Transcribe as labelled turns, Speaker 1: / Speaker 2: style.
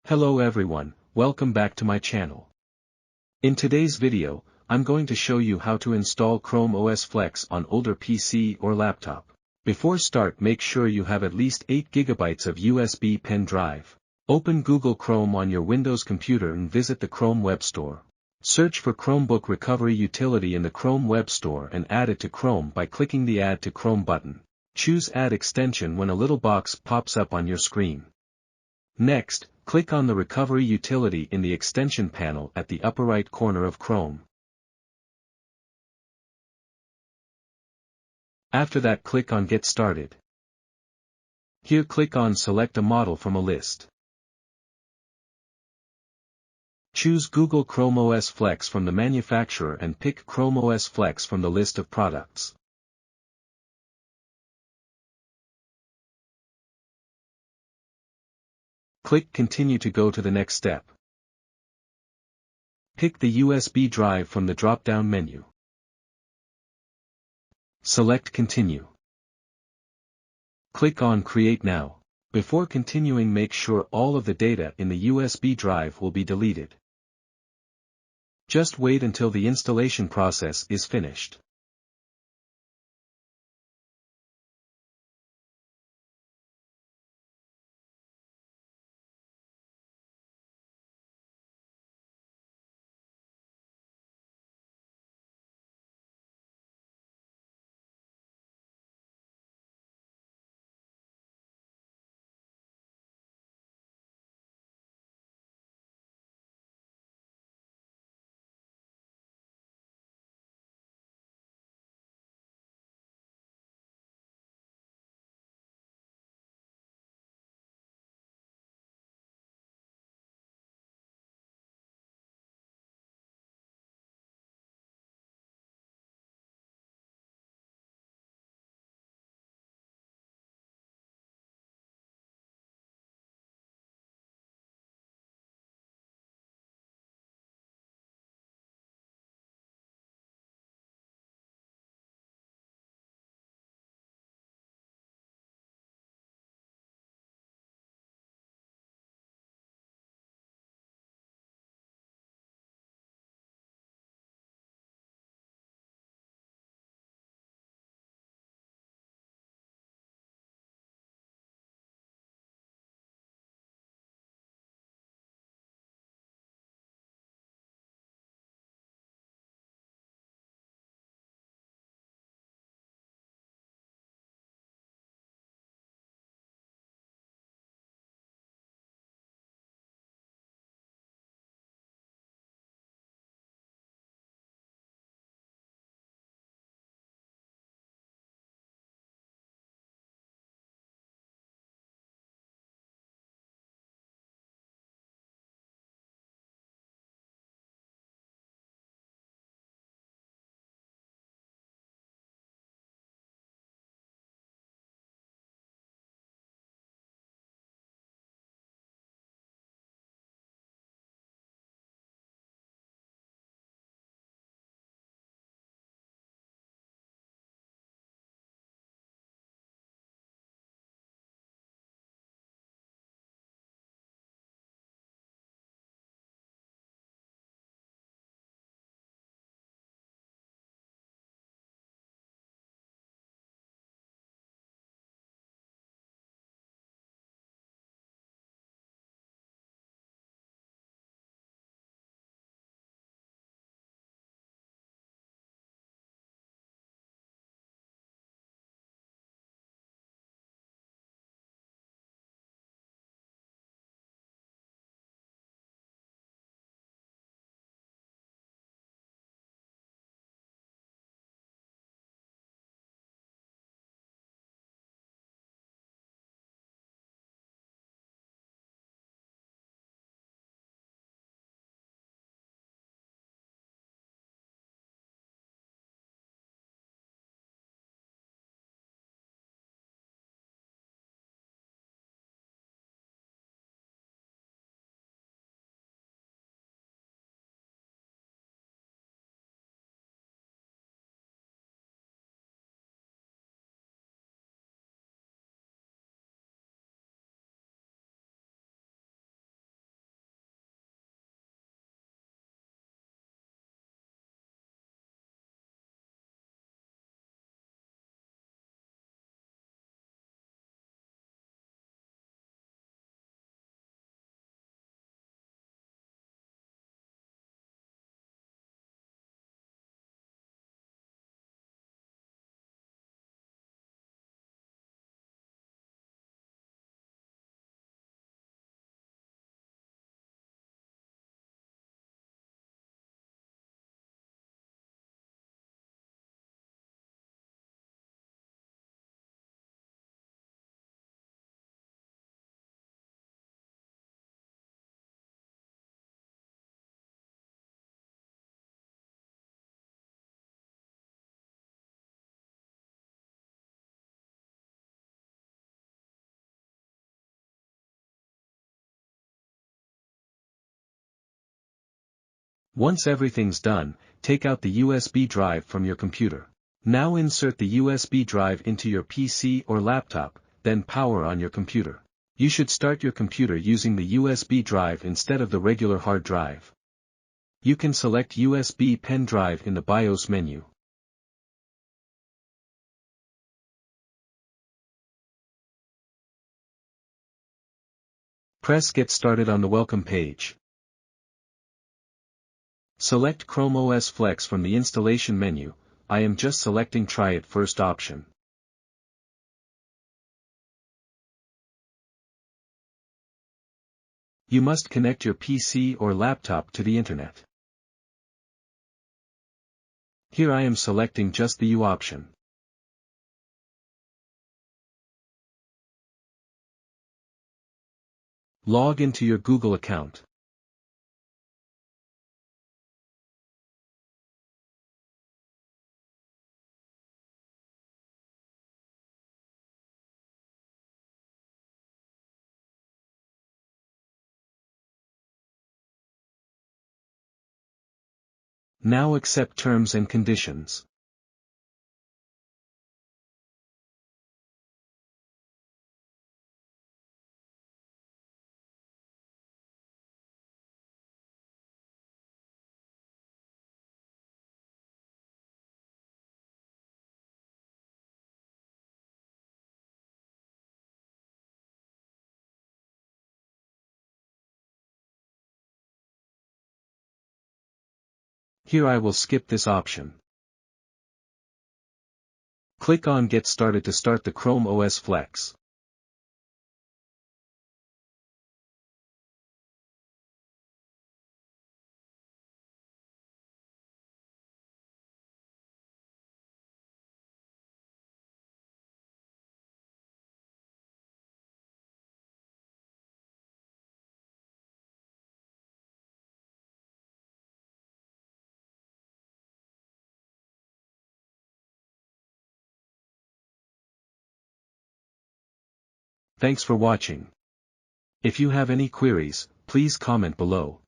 Speaker 1: Hello everyone, welcome back to my channel. In today's video, I'm going to show you how to install Chrome OS Flex on older PC or laptop. Before start, make sure you have at least 8 GB of USB pen drive. Open Google Chrome on your Windows computer and visit the Chrome Web Store. Search for Chromebook Recovery Utility in the Chrome Web Store and add it to Chrome by clicking the Add to Chrome button. Choose Add Extension when a little box pops up on your screen. Next, click on the Recovery Utility in the extension panel at the upper right corner of Chrome. After that, click on Get Started. Here click on Select a model from a list. Choose Google Chrome OS Flex from the manufacturer and pick Chrome OS Flex from the list of products. Click Continue to go to the next step. Pick the USB drive from the drop-down menu. Select Continue. Click on Create Now. Before continuing, make sure all of the data in the USB drive will be deleted. Just wait until the installation process is finished. Once everything's done, take out the USB drive from your computer. Now insert the USB drive into your PC or laptop, then power on your computer. You should start your computer using the USB drive instead of the regular hard drive. You can select USB pen drive in the BIOS menu. Press Get Started on the welcome page. Select Chrome OS Flex from the installation menu. I am just selecting Try It First option. You must connect your PC or laptop to the internet. Here I am selecting just the U option. Log into your Google account. Now accept terms and conditions. Here I will skip this option. Click on Get Started to start the Chrome OS Flex. Thanks for watching. If you have any queries, please comment below.